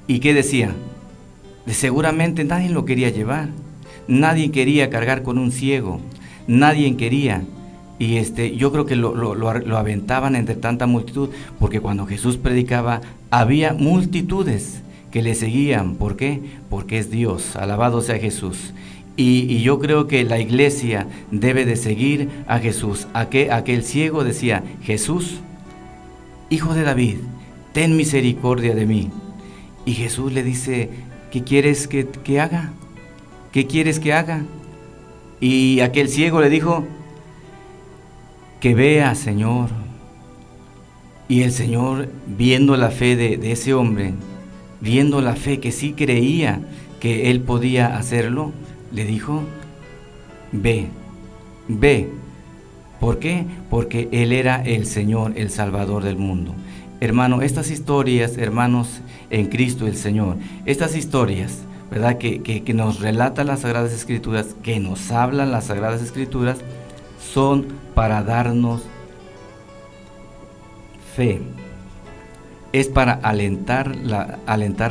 ¿Y qué decía? Seguramente nadie lo quería llevar, nadie quería cargar con un ciego, nadie quería. Y yo creo que lo aventaban entre tanta multitud, porque cuando Jesús predicaba había multitudes que le seguían. ¿Por qué? Porque es Dios. Alabado sea Jesús. Y yo creo que la iglesia debe de seguir a Jesús. Aquel ciego decía: Jesús, Hijo de David, ten misericordia de mí. Y Jesús le dice: ¿qué quieres que haga? ¿Qué quieres que haga? Y aquel ciego le dijo: que vea, Señor. Y el Señor, viendo la fe de ese hombre, viendo la fe que sí creía que él podía hacerlo, le dijo: ve. ¿Por qué? Porque él era el Señor, el Salvador del mundo. Hermano, estas historias, hermanos en Cristo el Señor, estas historias, ¿verdad?, que nos relatan las Sagradas Escrituras, que nos hablan las Sagradas Escrituras, son para darnos fe. Es para alentar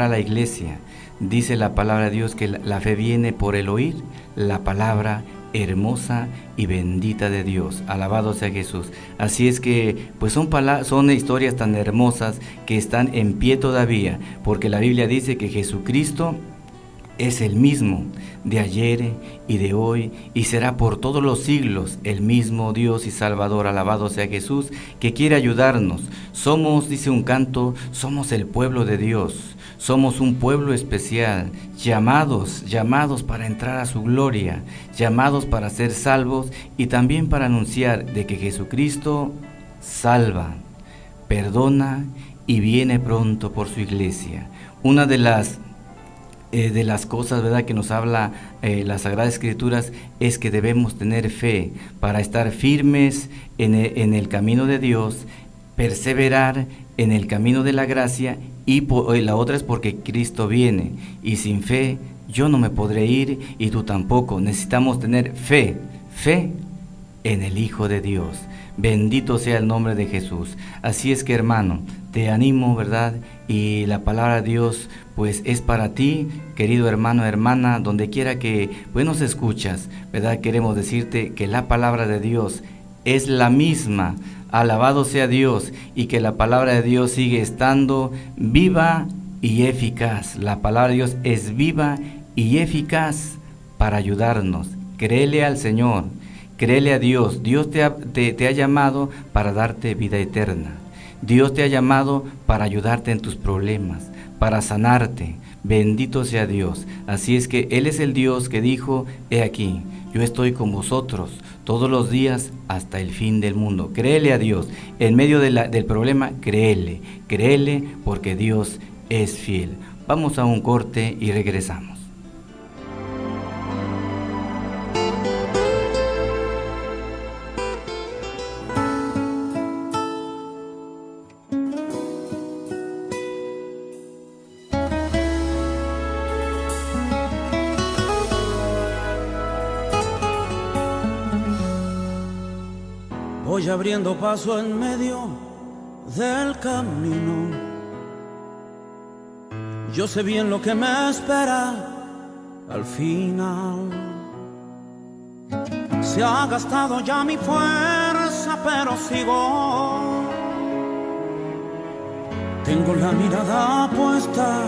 a la iglesia. Dice la palabra de Dios que la fe viene por el oír la palabra hermosa y bendita de Dios. Alabado sea Jesús. Así es que pues son historias tan hermosas que están en pie todavía, porque la Biblia dice que Jesucristo es el mismo de ayer y de hoy y será por todos los siglos el mismo Dios y Salvador. Alabado sea Jesús, que quiere ayudarnos. Somos, dice un canto, somos el pueblo de Dios. Somos un pueblo especial, llamados para entrar a su gloria, llamados para ser salvos y también para anunciar de que Jesucristo salva, perdona y viene pronto por su iglesia. Una de las cosas, ¿verdad?, que nos habla las Sagradas Escrituras es que debemos tener fe para estar firmes en el camino de Dios, perseverar en el camino de la gracia, y la otra es porque Cristo viene, y sin fe yo no me podré ir y tú tampoco. Necesitamos tener fe en el Hijo de Dios. Bendito sea el nombre de Jesús. Así es que, hermano, te animo, ¿verdad? Y la palabra de Dios pues es para ti, querido hermano, hermana, donde quiera que pues nos escuchas, ¿verdad? Queremos decirte que la palabra de Dios es la misma. Alabado sea Dios, y que la palabra de Dios sigue estando viva y eficaz. La palabra de Dios es viva y eficaz para ayudarnos. Créele al Señor, créele a Dios. Dios te ha llamado para darte vida eterna. Dios te ha llamado para ayudarte en tus problemas, para sanarte. Bendito sea Dios. Así es que Él es el Dios que dijo: he aquí, yo estoy con vosotros todos los días hasta el fin del mundo. Créele a Dios. En medio del problema, créele porque Dios es fiel. Vamos a un corte y regresamos. Voy abriendo paso en medio del camino. Yo sé bien lo que me espera al final. Se ha gastado ya mi fuerza, pero sigo. Tengo la mirada puesta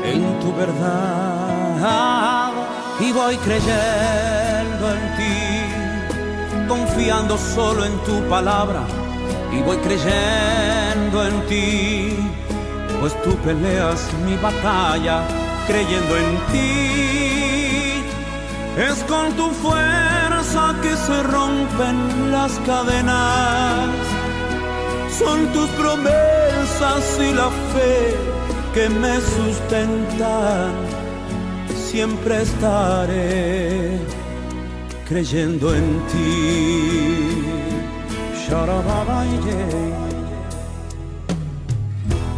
en tu verdad y voy creyendo en ti, confiando solo en tu palabra, y voy creyendo en ti, pues tú peleas mi batalla, creyendo en ti. Es con tu fuerza que se rompen las cadenas, son tus promesas y la fe que me sustentan. Siempre estaré creyendo en ti.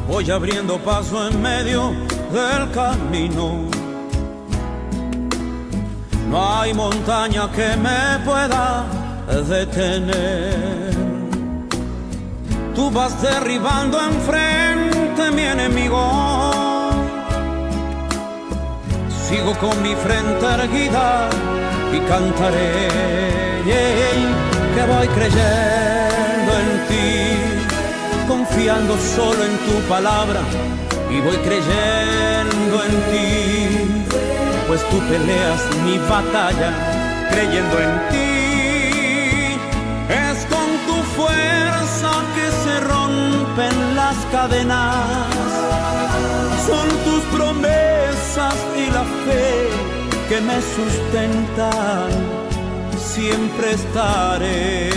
Voy abriendo paso en medio del camino. No hay montaña que me pueda detener. Tú vas derribando enfrente mi enemigo. Sigo con mi frente erguida y cantaré que voy creyendo en ti, confiando solo en tu palabra, y voy creyendo en ti, pues tú peleas mi batalla, creyendo en ti. Es con tu fuerza que se rompen las cadenas, son tus promesas y la fe que me sustentan. Siempre estaré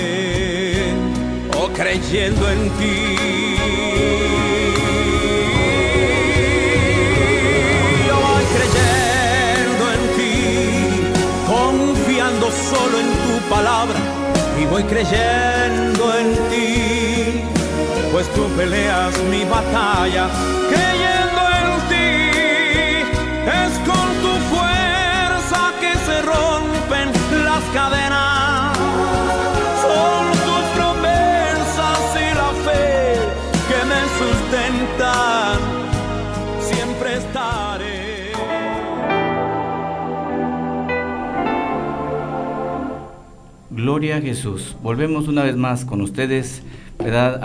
creyendo en ti. Yo voy creyendo en ti, confiando solo en tu palabra, y voy creyendo en ti, pues tú peleas mi batalla, creyendo en ti. Es con tu fuerza que se rompen las cadenas, son tus promesas y la fe que me sustentan. Siempre estaré. Gloria a Jesús. Volvemos una vez más con ustedes, ¿verdad?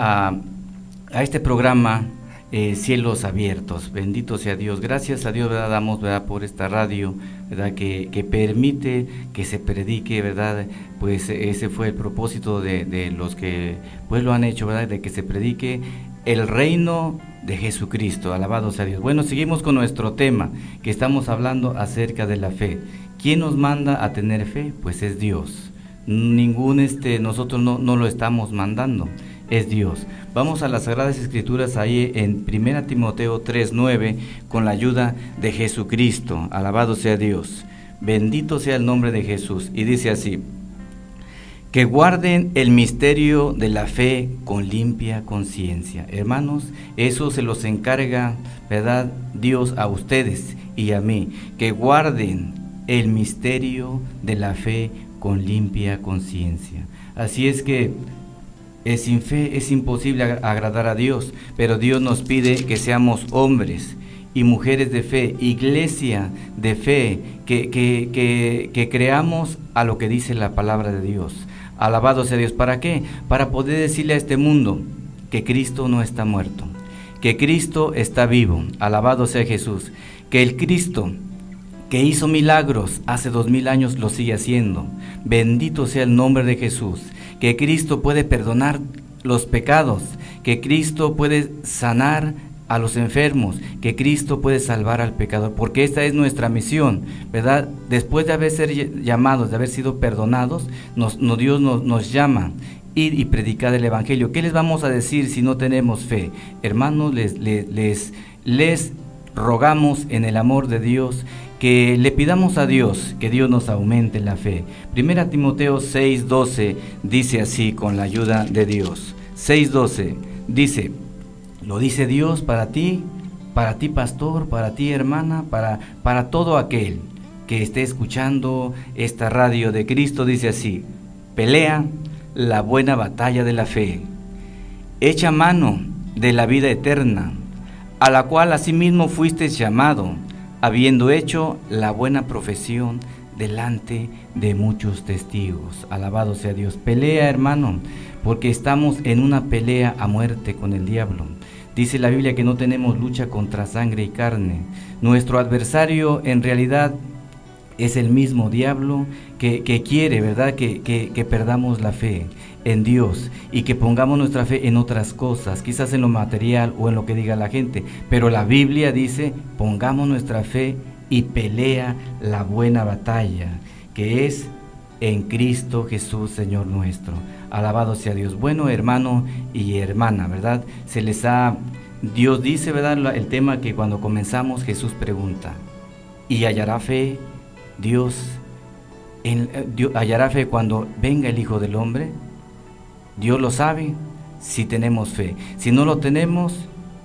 A este programa Cielos Abiertos. Bendito sea Dios. Gracias a Dios, ¿verdad? Damos, ¿verdad?, por esta radio, ¿verdad?, que permite que se predique, ¿verdad? Pues ese fue el propósito de los que pues lo han hecho, ¿verdad?, de que se predique el reino de Jesucristo. Alabado sea Dios. Bueno, seguimos con nuestro tema, que estamos hablando acerca de la fe. ¿Quién nos manda a tener fe? Pues es Dios. Nosotros no lo estamos mandando, es Dios. Vamos a las Sagradas Escrituras ahí en 1 Timoteo 3:9 con la ayuda de Jesucristo. Alabado sea Dios. Bendito sea el nombre de Jesús. Y dice así: que guarden el misterio de la fe con limpia conciencia. Hermanos, eso se los encarga, ¿verdad?, Dios a ustedes y a mí, que guarden el misterio de la fe con limpia conciencia. Así es que sin fe es imposible agradar a Dios, pero Dios nos pide que seamos hombres y mujeres de fe, iglesia de fe, que creamos a lo que dice la palabra de Dios. Alabado sea Dios. ¿Para qué? Para poder decirle a este mundo que Cristo no está muerto, que Cristo está vivo. Alabado sea Jesús. Que el Cristo que hizo milagros hace 2000 años lo sigue haciendo. Bendito sea el nombre de Jesús. Que Cristo puede perdonar los pecados, que Cristo puede sanar a los enfermos, que Cristo puede salvar al pecador, porque esta es nuestra misión, ¿verdad? Después de haber sido llamados, de haber sido perdonados, Dios nos llama, ir y predicar el Evangelio. ¿Qué les vamos a decir si no tenemos fe? Hermanos, les rogamos en el amor de Dios que le pidamos a Dios que Dios nos aumente la fe. 1 Timoteo 6:12 dice así, con la ayuda de Dios. 6:12 dice, lo dice Dios para ti pastor, para ti hermana, para todo aquel que esté escuchando esta radio de Cristo. Dice así: pelea la buena batalla de la fe, echa mano de la vida eterna, a la cual asimismo fuiste llamado, habiendo hecho la buena profesión delante de muchos testigos. Alabado sea Dios. Pelea, hermano, porque estamos en una pelea a muerte con el diablo. Dice la Biblia que no tenemos lucha contra sangre y carne. Nuestro adversario en realidad es el mismo diablo que quiere, ¿verdad?, que perdamos la fe en Dios y que pongamos nuestra fe en otras cosas, quizás en lo material o en lo que diga la gente. Pero la Biblia dice, pongamos nuestra fe y pelea la buena batalla, que es en Cristo Jesús, Señor nuestro. Alabado sea Dios. Bueno, hermano y hermana, ¿verdad? Dios dice, ¿verdad?, el tema que cuando comenzamos Jesús pregunta, ¿y hallará fe Dios hallará fe cuando venga el Hijo del Hombre? Dios lo sabe si tenemos fe. Si no lo tenemos,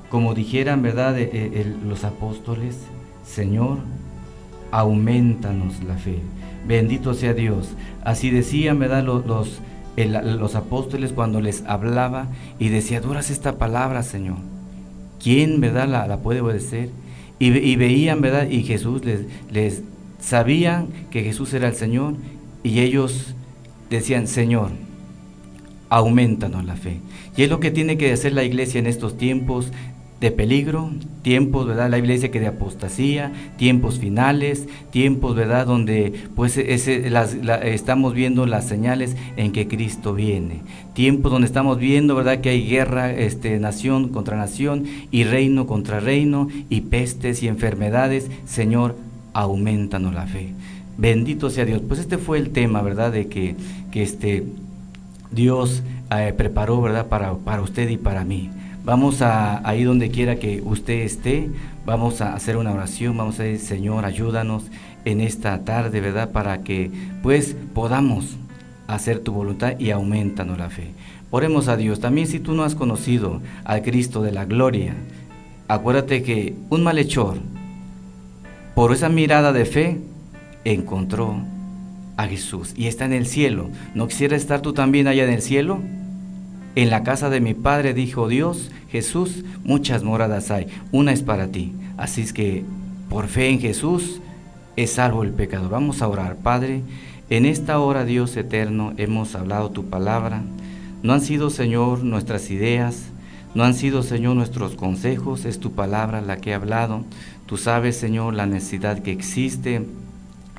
como dijeran, ¿verdad?, los apóstoles, Señor, aumentanos la fe. Bendito sea Dios. Así decían, ¿verdad?, los apóstoles cuando les hablaba y decía, duras esta palabra, Señor. ¿Quién, verdad, la puede obedecer? Y veían, ¿verdad?, y Jesús les sabían que Jesús era el Señor, y ellos decían, Señor, aumentanos la fe. Y es lo que tiene que hacer la iglesia en estos tiempos de peligro, tiempos, ¿verdad?, la iglesia que de apostasía, tiempos finales, tiempos, ¿verdad?, donde pues estamos viendo las señales en que Cristo viene, tiempos donde estamos viendo, ¿verdad?, que hay guerra, nación contra nación y reino contra reino y pestes y enfermedades. Señor, aumentanos la fe. Bendito sea Dios. Pues este fue el tema, ¿verdad?, de que Dios preparó, ¿verdad?, para usted y para mí. Vamos a ahí donde quiera que usted esté, vamos a hacer una oración, vamos a decir, Señor, ayúdanos en esta tarde, ¿verdad?, para que pues podamos hacer tu voluntad y aumentanos la fe. Oremos a Dios. También, si tú no has conocido al Cristo de la gloria, acuérdate que un malhechor, por esa mirada de fe, encontró a Jesús y está en el cielo. ¿No quisiera estar tú también allá en el cielo? En la casa de mi Padre, dijo Dios, Jesús, muchas moradas hay, una es para ti. Así es que por fe en Jesús es salvo el pecador. Vamos a orar. Padre, en esta hora, Dios eterno, hemos hablado tu palabra. No han sido, Señor, nuestras ideas, no han sido, Señor, nuestros consejos, es tu palabra la que he hablado. Tú sabes, Señor, la necesidad que existe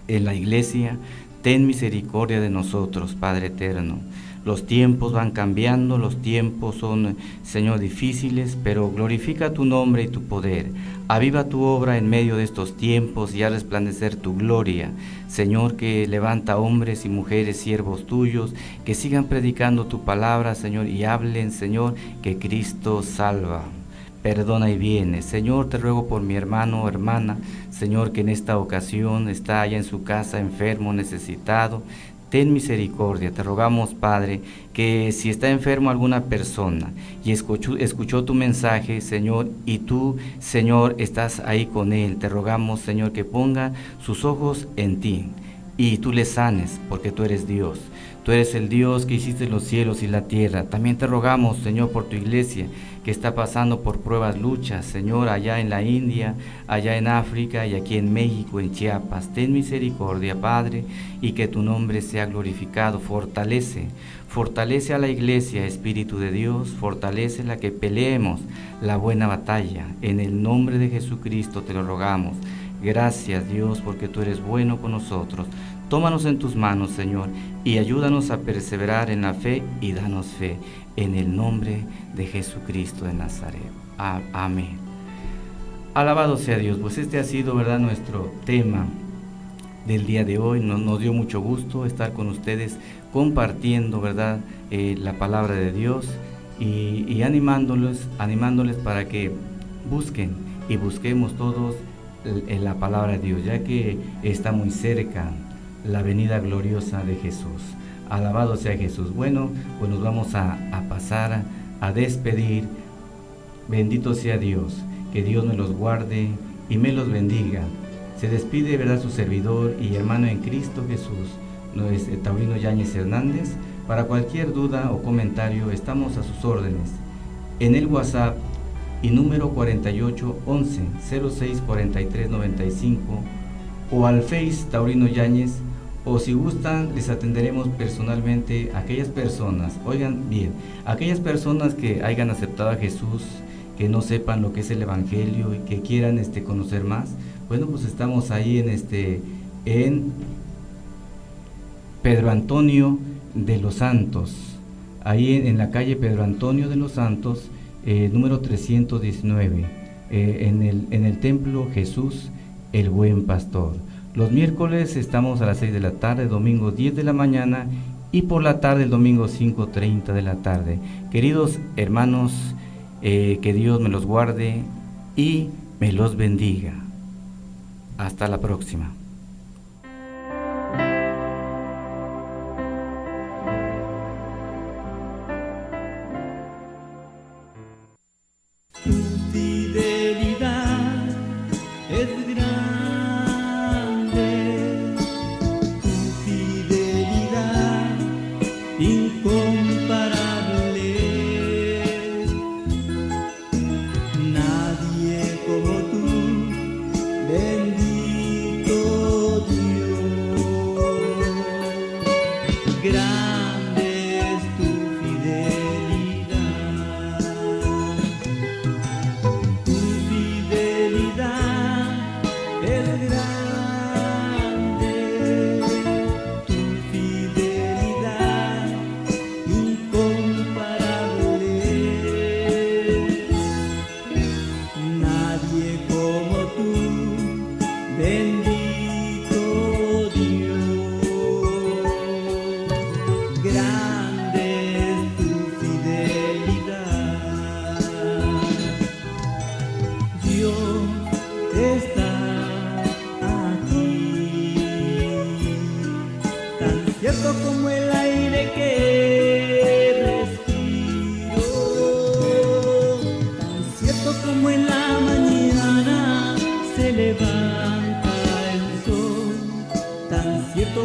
en la iglesia. Ten misericordia de nosotros, Padre eterno. Los tiempos van cambiando, los tiempos son, Señor, difíciles, pero glorifica tu nombre y tu poder. Aviva tu obra en medio de estos tiempos y haz resplandecer tu gloria. Señor, que levanta hombres y mujeres, siervos tuyos, que sigan predicando tu palabra, Señor, y hablen, Señor, que Cristo salva, perdona y viene. Señor, te ruego por mi hermano o hermana, Señor, que en esta ocasión está allá en su casa enfermo, necesitado. Ten misericordia, te rogamos, Padre, que si está enfermo alguna persona y escuchó tu mensaje, Señor, y tú, Señor, estás ahí con él, te rogamos, Señor, que ponga sus ojos en ti, y tú les sanes, porque tú eres Dios. Tú eres el Dios que hiciste los cielos y la tierra. También te rogamos, Señor, por tu iglesia, que está pasando por pruebas, luchas, Señor, allá en la India, allá en África y aquí en México, en Chiapas. Ten misericordia, Padre, y que tu nombre sea glorificado. Fortalece a la iglesia, Espíritu de Dios, fortalece la que peleemos la buena batalla. En el nombre de Jesucristo te lo rogamos. Gracias, Dios, porque tú eres bueno con nosotros. Tómanos en tus manos, Señor, y ayúdanos a perseverar en la fe y danos fe. En el nombre de Jesucristo de Nazaret. Amén. Alabado sea Dios. Pues este ha sido, ¿verdad?, nuestro tema del día de hoy. Nos dio mucho gusto estar con ustedes compartiendo, ¿verdad?, la palabra de Dios y animándoles para que busquemos todos la palabra de Dios, ya que está muy cerca la venida gloriosa de Jesús. Alabado sea Jesús. Bueno, pues nos vamos a pasar a despedir. Bendito sea Dios, que Dios me los guarde y me los bendiga. Se despide, ¿verdad?, su servidor y hermano en Cristo Jesús, Taurino Yáñez Hernández. Para cualquier duda o comentario, estamos a sus órdenes en el WhatsApp y número 4811-064395 o al Face Taurino Yáñez, o si gustan les atenderemos personalmente a aquellas personas, oigan bien, aquellas personas que hayan aceptado a Jesús, que no sepan lo que es el Evangelio y que quieran conocer más. Bueno, pues estamos ahí en Pedro Antonio de los Santos, ahí en la calle Pedro Antonio de los Santos, número 319, en el templo Jesús el Buen Pastor. Los miércoles estamos a las 6 de la tarde, domingo 10 de la mañana y por la tarde el domingo 5:30 de la tarde. Queridos hermanos, que Dios me los guarde y me los bendiga. Hasta la próxima.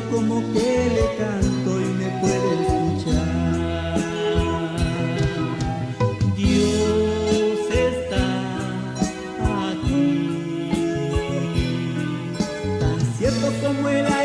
Como que le canto y me puede escuchar. Dios está aquí, tan cierto como el aire